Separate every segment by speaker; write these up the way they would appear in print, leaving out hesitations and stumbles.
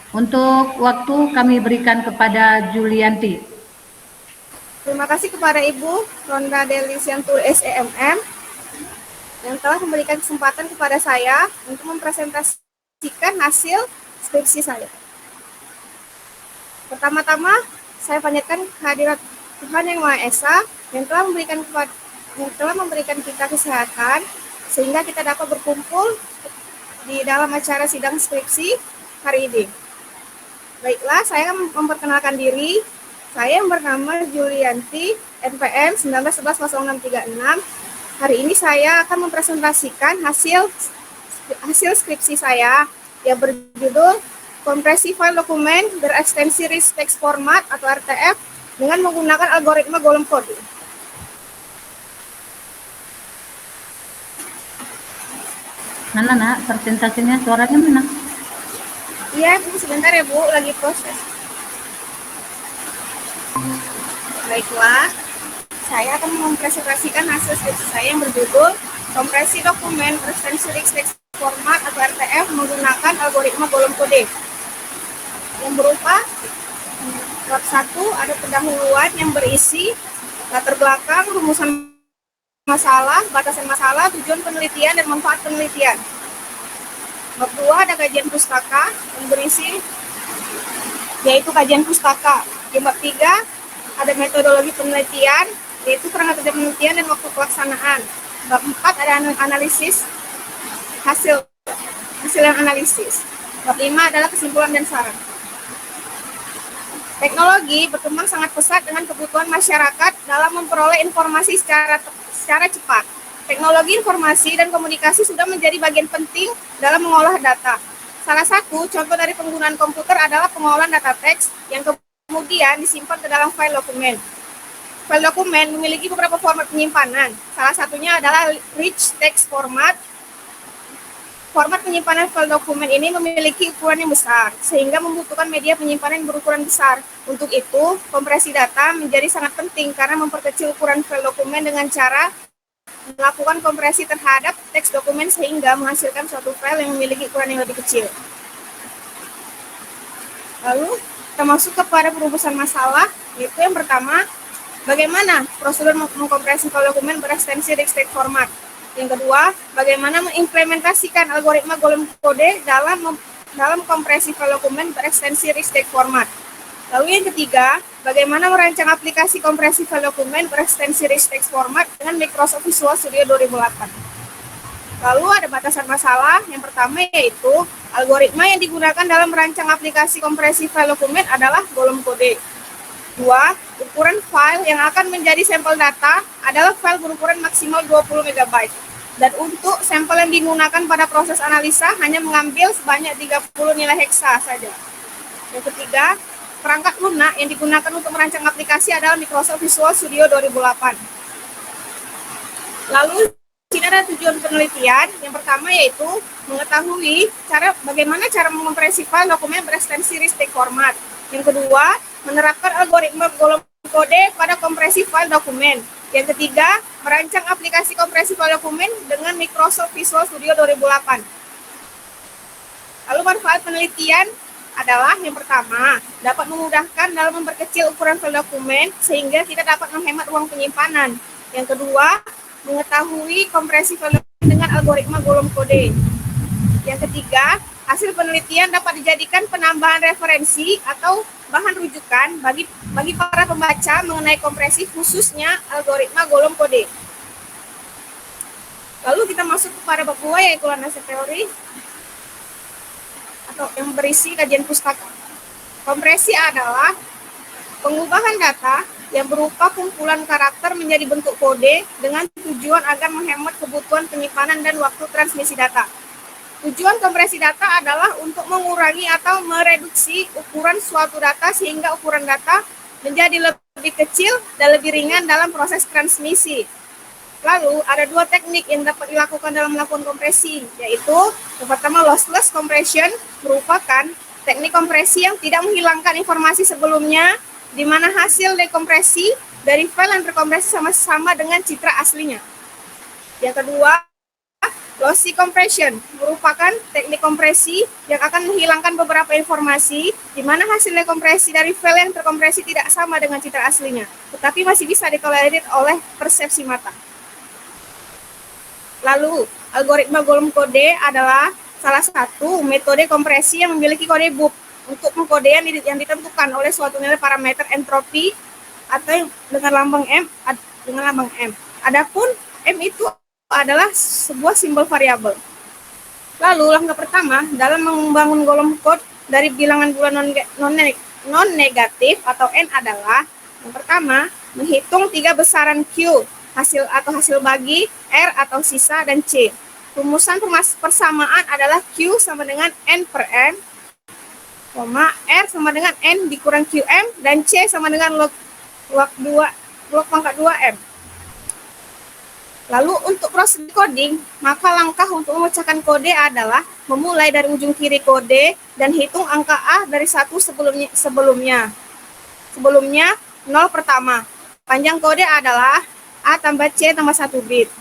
Speaker 1: Untuk waktu kami berikan kepada Julianti.
Speaker 2: Terima kasih kepada Ibu Ronda Delisiantul SEMM yang telah memberikan kesempatan kepada saya untuk mempresentasikan hasil skripsi saya. Pertama-tama, saya panjatkan kehadirat Tuhan Yang Maha Esa yang telah memberikan kita kesehatan sehingga kita dapat berkumpul di dalam acara sidang skripsi hari ini. Baiklah, saya memperkenalkan diri. Saya yang bernama Julianti, NPM 19110636. Hari ini saya akan mempresentasikan hasil skripsi saya yang berjudul Kompresi File Dokumen Berekstensi Rich Text Format atau RTF dengan menggunakan algoritma Golem Code.
Speaker 1: Mana nak presentasinya, suaranya mana?
Speaker 2: Iya, Bu, sebentar ya, Bu, lagi proses. Baiklah, saya akan mempresentasikan hasil skripsi saya yang berjudul Kompresi Dokumen Berekstensi Rich Text Format atau RTF menggunakan algoritma Golem Code. Yang berupa bab 1 ada pendahuluan yang berisi latar belakang, rumusan masalah, batasan masalah, tujuan penelitian, dan manfaat penelitian. Bab 2 ada kajian pustaka yang berisi yaitu kajian pustaka. Di bab 3 ada metodologi penelitian yaitu kerangka kerja penelitian dan waktu pelaksanaan. Bab 4 ada analisis hasil yang analisis. Bab 5 adalah kesimpulan dan saran. Teknologi berkembang sangat pesat dengan kebutuhan masyarakat dalam memperoleh informasi secara cepat. Teknologi informasi dan komunikasi sudah menjadi bagian penting dalam mengolah data. Salah satu contoh dari penggunaan komputer adalah pengolahan data teks yang kemudian disimpan ke dalam file dokumen. File dokumen memiliki beberapa format penyimpanan. Salah satunya adalah rich text format. Format penyimpanan file dokumen ini memiliki ukuran yang besar, sehingga membutuhkan media penyimpanan yang berukuran besar. Untuk itu, kompresi data menjadi sangat penting karena memperkecil ukuran file dokumen dengan cara melakukan kompresi terhadap teks dokumen sehingga menghasilkan suatu file yang memiliki ukuran yang lebih kecil. Lalu, kita masuk kepada perumusan masalah, yaitu yang pertama, bagaimana prosedur mengkompresi file dokumen berekstensi rich text format. Yang kedua, bagaimana mengimplementasikan algoritma Golem Code dalam kompresi file dokumen berekstensi rich text format. Lalu yang ketiga, bagaimana merancang aplikasi kompresi file dokumen berekstensi rich text format dengan Microsoft Visual Studio 2008. Lalu ada batasan masalah. Yang pertama yaitu algoritma yang digunakan dalam merancang aplikasi kompresi file dokumen adalah Golem Code. 2. Ukuran file yang akan menjadi sampel data adalah file berukuran maksimal 20 MB. Dan untuk sampel yang digunakan pada proses analisa hanya mengambil sebanyak 30 nilai heksa saja. Yang ketiga, perangkat lunak yang digunakan untuk merancang aplikasi adalah Microsoft Visual Studio 2008. Lalu, sini ada tujuan penelitian. Yang pertama yaitu mengetahui bagaimana cara mengkompresi file dokumen berekstensi rich text format. Yang kedua, menerapkan algoritma Golem Code pada kompresi file dokumen. Yang ketiga, merancang aplikasi kompresi file dokumen dengan Microsoft Visual Studio 2008. Lalu manfaat penelitian adalah yang pertama, dapat memudahkan dalam memperkecil ukuran file dokumen sehingga kita dapat menghemat ruang penyimpanan. Yang kedua, mengetahui kompresi file dokumen dengan algoritma Golem Code. Yang ketiga, hasil penelitian dapat dijadikan penambahan referensi atau bahan rujukan bagi para pembaca mengenai kompresi khususnya algoritma Golem Code. Lalu kita masuk kepada bab 2 yaitu landasan teori atau yang berisi kajian pustaka. Kompresi adalah pengubahan data yang berupa kumpulan karakter menjadi bentuk kode dengan tujuan agar menghemat kebutuhan penyimpanan dan waktu transmisi data. Tujuan kompresi data adalah untuk mengurangi atau mereduksi ukuran suatu data sehingga ukuran data menjadi lebih kecil dan lebih ringan dalam proses transmisi. Lalu, ada dua teknik yang dapat dilakukan dalam melakukan kompresi, yaitu yang pertama lossless compression merupakan teknik kompresi yang tidak menghilangkan informasi sebelumnya, di mana hasil dekompresi dari file yang terkompresi sama-sama dengan citra aslinya. Yang kedua, Lossy compression merupakan teknik kompresi yang akan menghilangkan beberapa informasi di mana hasil dekompresi dari file yang terkompresi tidak sama dengan citra aslinya, tetapi masih bisa ditolerir oleh persepsi mata. Lalu, algoritma golem kode adalah salah satu metode kompresi yang memiliki kode BUP untuk mengkode yang ditentukan oleh suatu nilai parameter entropi atau dengan lambang M. Adapun M itu adalah sebuah simbol variabel. Lalu langkah pertama dalam membangun golem code dari bilangan bulan non-negatif atau N adalah yang pertama menghitung 3 besaran Q, hasil bagi, R atau sisa, dan C. Rumusan persamaan adalah Q sama dengan N per M, R sama dengan N dikurang QM, dan C sama dengan log pangkat 2M. Lalu untuk proses coding, maka langkah untuk memecahkan kode adalah memulai dari ujung kiri kode dan hitung angka A dari 1 sebelumnya. Sebelumnya 0 pertama. Panjang kode adalah A tambah C tambah 1 bit.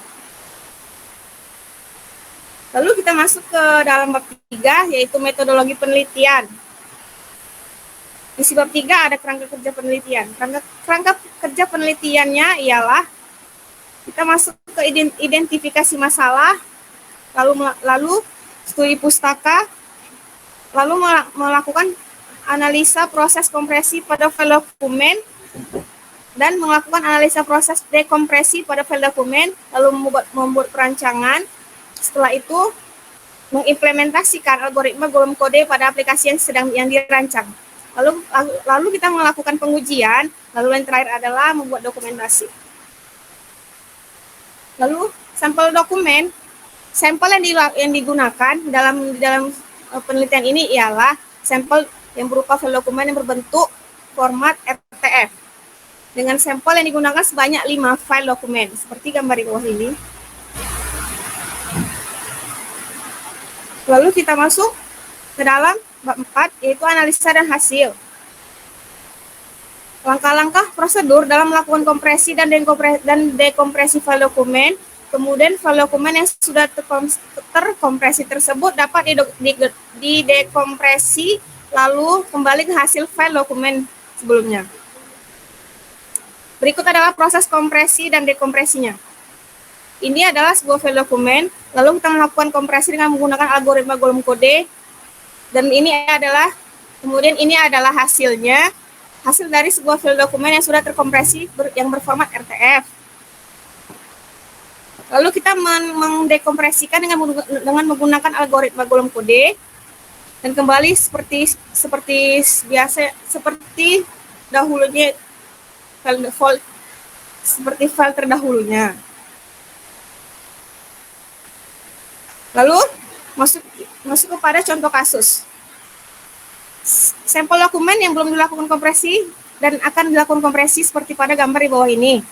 Speaker 2: Lalu kita masuk ke dalam bab 3, yaitu metodologi penelitian. Di bab 3 ada kerangka kerja penelitian. Kerangka kerja penelitiannya ialah kita masuk ke identifikasi masalah, lalu studi pustaka, lalu melakukan analisa proses kompresi pada file dokumen, dan melakukan analisa proses dekompresi pada file dokumen, lalu membuat perancangan. Setelah itu, mengimplementasikan algoritma golem kode pada aplikasi yang dirancang. Lalu kita melakukan pengujian, lalu yang terakhir adalah membuat dokumentasi. Lalu sampel dokumen, sampel yang digunakan dalam penelitian ini ialah sampel yang berupa file dokumen yang berbentuk format RTF. Dengan sampel yang digunakan sebanyak 5 file dokumen, seperti gambar di bawah ini. Lalu kita masuk ke dalam bab 4, yaitu analisa dan hasil. Langkah-langkah prosedur dalam melakukan kompresi dan dekompresi file dokumen. Kemudian file dokumen yang sudah terkompresi tersebut dapat didekompresi, lalu kembali ke hasil file dokumen sebelumnya. Berikut adalah proses kompresi dan dekompresinya. Ini adalah sebuah file dokumen, lalu kita melakukan kompresi dengan menggunakan algoritma golem kode, dan ini adalah hasilnya. Hasil dari sebuah file dokumen yang sudah terkompresi yang berformat RTF. Lalu kita mendekompresikan dengan menggunakan algoritma golem kode, dan kembali seperti biasa, seperti dahulunya seperti file terdahulunya. Lalu masuk kepada contoh kasus. Sampel dokumen yang belum dilakukan kompresi dan akan dilakukan kompresi seperti pada gambar di bawah ini.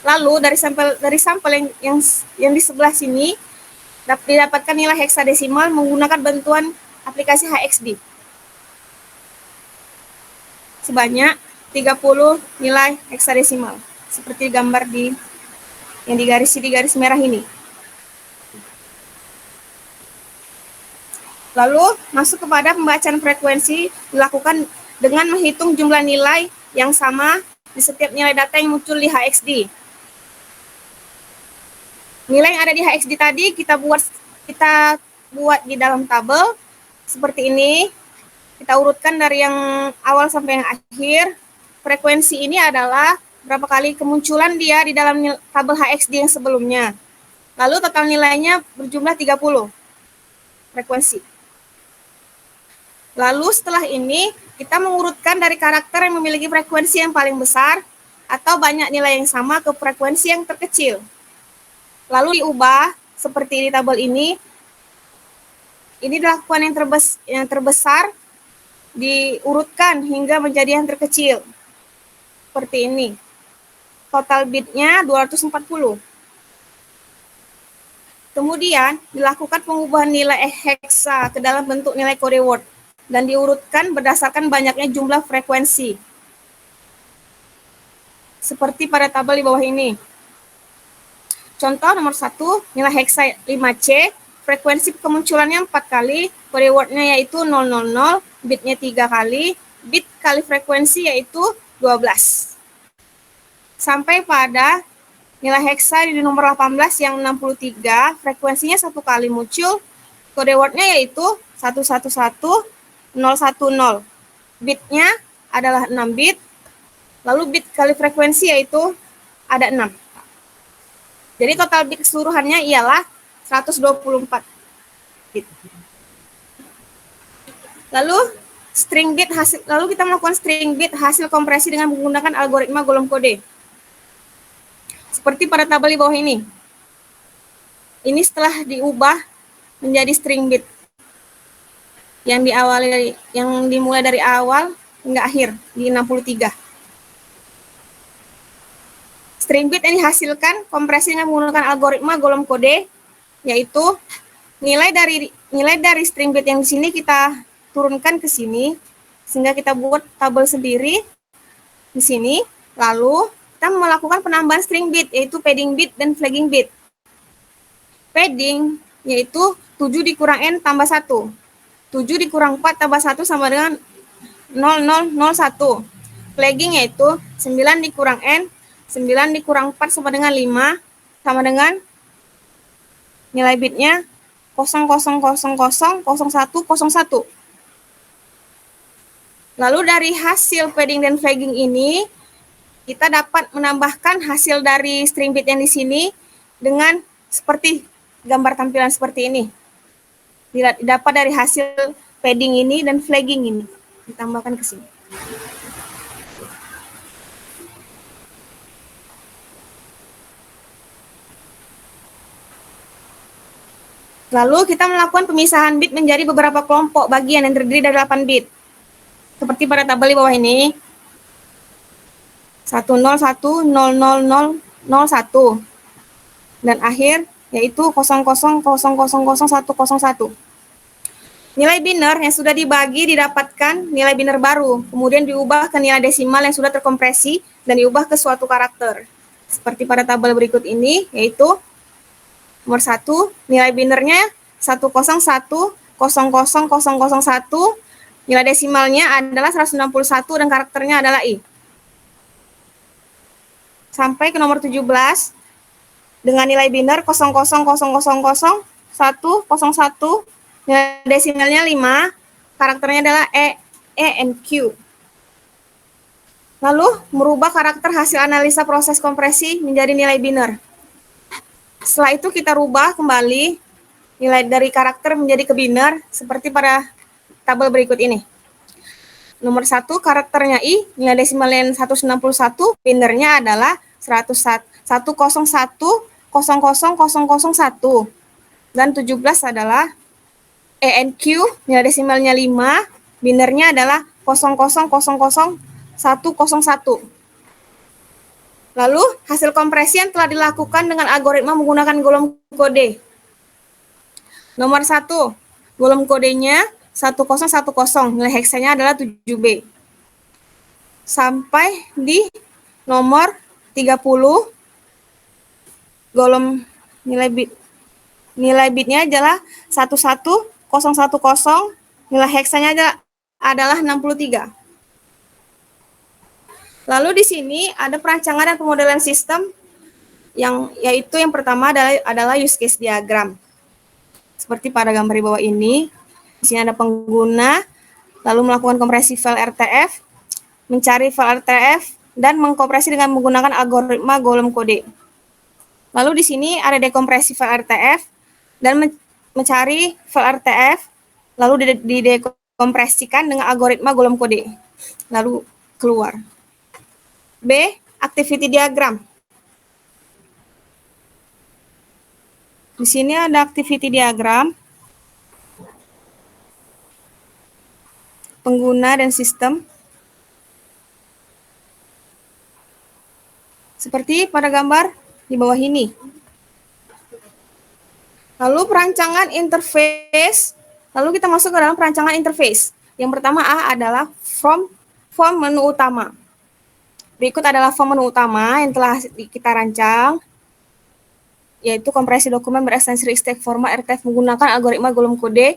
Speaker 2: Lalu dari sampel yang di sebelah sini didapatkan nilai heksadesimal menggunakan bantuan aplikasi HXD. Sebanyak 30 nilai heksadesimal, seperti gambar yang di garis merah ini. Lalu masuk kepada pembacaan frekuensi dilakukan dengan menghitung jumlah nilai yang sama di setiap nilai data yang muncul di HXD. Nilai yang ada di HXD tadi kita buat di dalam tabel seperti ini. Kita urutkan dari yang awal sampai yang akhir. Frekuensi ini adalah berapa kali kemunculan dia di dalam tabel HXD yang sebelumnya. Lalu total nilainya berjumlah 30 frekuensi. Lalu setelah ini kita mengurutkan dari karakter yang memiliki frekuensi yang paling besar atau banyak nilai yang sama ke frekuensi yang terkecil. Lalu diubah seperti di tabel ini. Ini dilakukan yang terbesar diurutkan hingga menjadi yang terkecil. Seperti ini. Total bitnya 240. Kemudian dilakukan pengubahan nilai heksa ke dalam bentuk nilai kode word dan diurutkan berdasarkan banyaknya jumlah frekuensi. Seperti pada tabel di bawah ini. Contoh nomor 1, nilai heksa 5C, frekuensi kemunculannya 4 kali, kode wordnya yaitu 000, bitnya 3 kali, bit kali frekuensi yaitu 12. Sampai pada nilai heksa di nomor 18 yang 63, frekuensinya 1 kali muncul, kode wordnya yaitu 111010. Bitnya adalah 6 bit, lalu bit kali frekuensi yaitu ada 6. Jadi total bit keseluruhannya ialah 124 bit. Lalu kita melakukan string bit hasil kompresi dengan menggunakan algoritma golong kode. Seperti pada tabel di bawah ini. Ini setelah diubah menjadi string bit. Yang dimulai dari awal hingga akhir di 63. String bit yang dihasilkan kompresi dengan menggunakan algoritma golong kode, yaitu nilai dari string bit yang di sini kita turunkan ke sini, sehingga kita buat tabel sendiri di sini. Lalu kita melakukan penambahan string bit, yaitu padding bit dan flagging bit. Padding yaitu 7 dikurang N tambah 1. 7 dikurang 4 tambah 1 sama dengan 0001. Flagging yaitu 9 dikurang N, 9 dikurang 4 sama dengan 5, sama dengan nilai bitnya 00000101. Lalu dari hasil padding dan flagging ini, kita dapat menambahkan hasil dari string bit yang di sini dengan seperti gambar tampilan seperti ini. Didapat dari hasil padding ini dan flagging ini, ditambahkan ke sini. Lalu kita melakukan pemisahan bit menjadi beberapa kelompok bagian yang terdiri dari 8 bit. Seperti pada tabel di bawah ini. 1010001 dan akhir yaitu 00000101. Nilai biner yang sudah dibagi didapatkan nilai biner baru, kemudian diubah ke nilai desimal yang sudah terkompresi dan diubah ke suatu karakter. Seperti pada tabel berikut ini, yaitu nomor 1, nilai binernya 1010001, nilai desimalnya adalah 161 dan karakternya adalah I. Sampai ke nomor 17 dengan nilai biner 00000101, nilai desimalnya 5, karakternya adalah ENQ. Lalu merubah karakter hasil analisa proses kompresi menjadi nilai biner. Setelah itu kita rubah kembali nilai dari karakter menjadi ke biner seperti pada tabel berikut ini. Nomor 1 karakternya I, nilai desimalnya 161, binernya adalah 1010001 dan 17 adalah ENQ, nilai desimalnya 5, binernya adalah 00000101. Lalu hasil kompresi yang telah dilakukan dengan algoritma menggunakan golong kode. Nomor 1, golong kodenya 1010, nilai heksanya adalah 7B. Sampai di nomor 30, golong nilai bitnya adalah 11010, nilai heksanya adalah 63. Lalu di sini ada perancangan dan pemodelan sistem yaitu yang pertama adalah use case diagram. Seperti pada gambar di bawah ini. Di sini ada pengguna, lalu melakukan kompresi file RTF, mencari file RTF, dan mengkompresi dengan menggunakan algoritma golong kode. Lalu di sini ada dekompresi file RTF, dan mencari file RTF, lalu didekompresikan dengan algoritma golong kode. Lalu keluar. B. Activity diagram. Di sini ada activity diagram, pengguna dan sistem. Seperti pada gambar di bawah ini. Lalu perancangan interface. Lalu kita masuk ke dalam perancangan interface. Yang pertama A adalah form menu utama. Berikut adalah form menu utama yang telah kita rancang. yaitu kompresi dokumen berekstensi RISC format RTF menggunakan algoritma golem kode.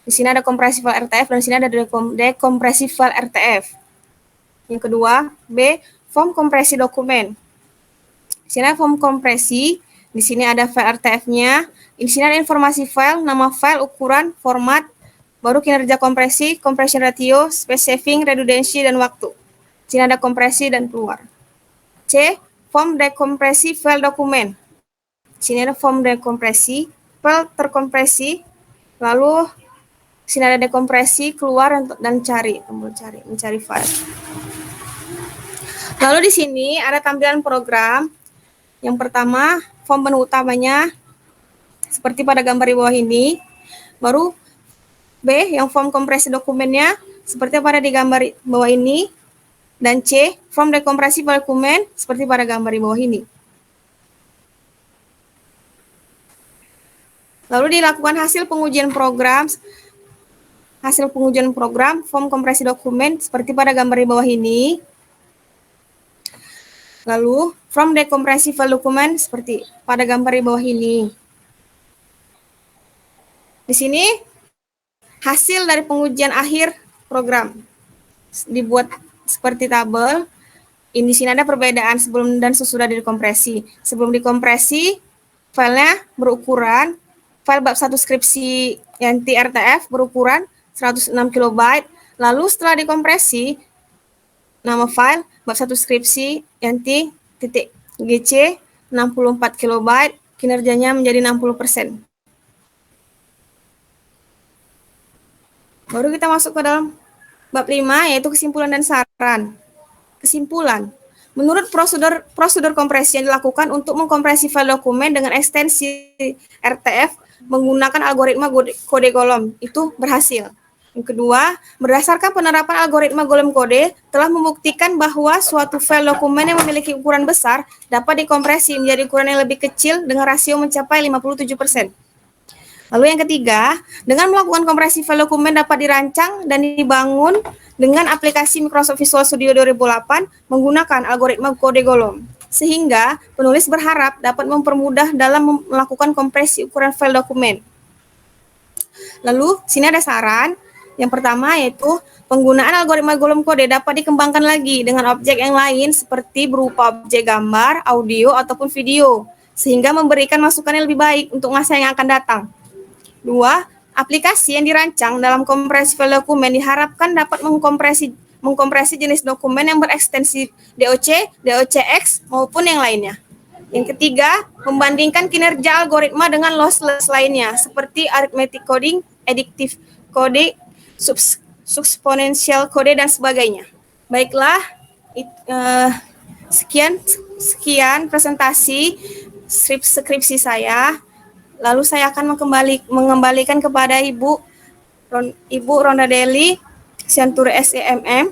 Speaker 2: Di sini ada kompresi file RTF dan di sini ada dekompresi file RTF. Yang kedua, B, form kompresi dokumen. Di sini ada form kompresi, di sini ada file RTF-nya, di sini ada informasi file, nama file, ukuran, format, baru kinerja kompresi, compression ratio, space saving, redundancy, dan waktu. Di sini ada kompresi dan keluar. C, form dekompresi file dokumen. Di sini ada form dekompresi, file terkompresi, lalu di sini ada dekompresi, keluar dan cari, tombol cari, mencari file. Lalu di sini ada tampilan program. Yang pertama, form menu utamanya seperti pada gambar di bawah ini. Baru B, yang form kompresi dokumennya seperti pada di gambar di bawah ini. Dan C, form dekompresi file dokumen seperti pada gambar di bawah ini. Lalu dilakukan hasil pengujian program, form kompresi dokumen seperti pada gambar di bawah ini. Lalu form dekompresi file dokumen seperti pada gambar di bawah ini. Di sini hasil dari pengujian akhir program dibuat seperti tabel. Di sini ada perbedaan sebelum dan sesudah dikompresi. Sebelum dikompresi, filenya berukuran, file bab 1 skripsi Yanti RTF berukuran 106 KB. Lalu setelah dikompresi, nama file bab 1 skripsi Yanti.gc 64 KB, kinerjanya menjadi 60%. Baru kita masuk ke dalam bab 5, yaitu kesimpulan dan saran. Kesimpulan. Menurut prosedur kompresi yang dilakukan untuk mengkompresi file dokumen dengan ekstensi RTF menggunakan algoritma kode golem itu berhasil. Yang kedua, berdasarkan penerapan algoritma golem kode telah membuktikan bahwa suatu file dokumen yang memiliki ukuran besar dapat dikompresi menjadi ukuran yang lebih kecil dengan rasio mencapai 57%. Lalu yang ketiga, dengan melakukan kompresi file dokumen dapat dirancang dan dibangun dengan aplikasi Microsoft Visual Studio 2008 menggunakan algoritma kode golem. Sehingga penulis berharap dapat mempermudah dalam melakukan kompresi ukuran file dokumen. Lalu, sini ada saran. Yang pertama yaitu penggunaan algoritma golem kode dapat dikembangkan lagi dengan objek yang lain seperti berupa objek gambar, audio, ataupun video. Sehingga memberikan masukan yang lebih baik untuk masa yang akan datang. 2. Aplikasi yang dirancang dalam kompresi file dokumen diharapkan dapat mengkompresi jenis dokumen yang berekstensi DOC, DOCX, maupun yang lainnya. Yang ketiga, membandingkan kinerja algoritma dengan lossless lainnya, seperti arithmetic coding, addictive coding, subexponential code, dan sebagainya. Baiklah, sekian presentasi skripsi saya. Lalu saya akan mengembalikan kepada Ibu Ronda Deli, Siantur SEMM.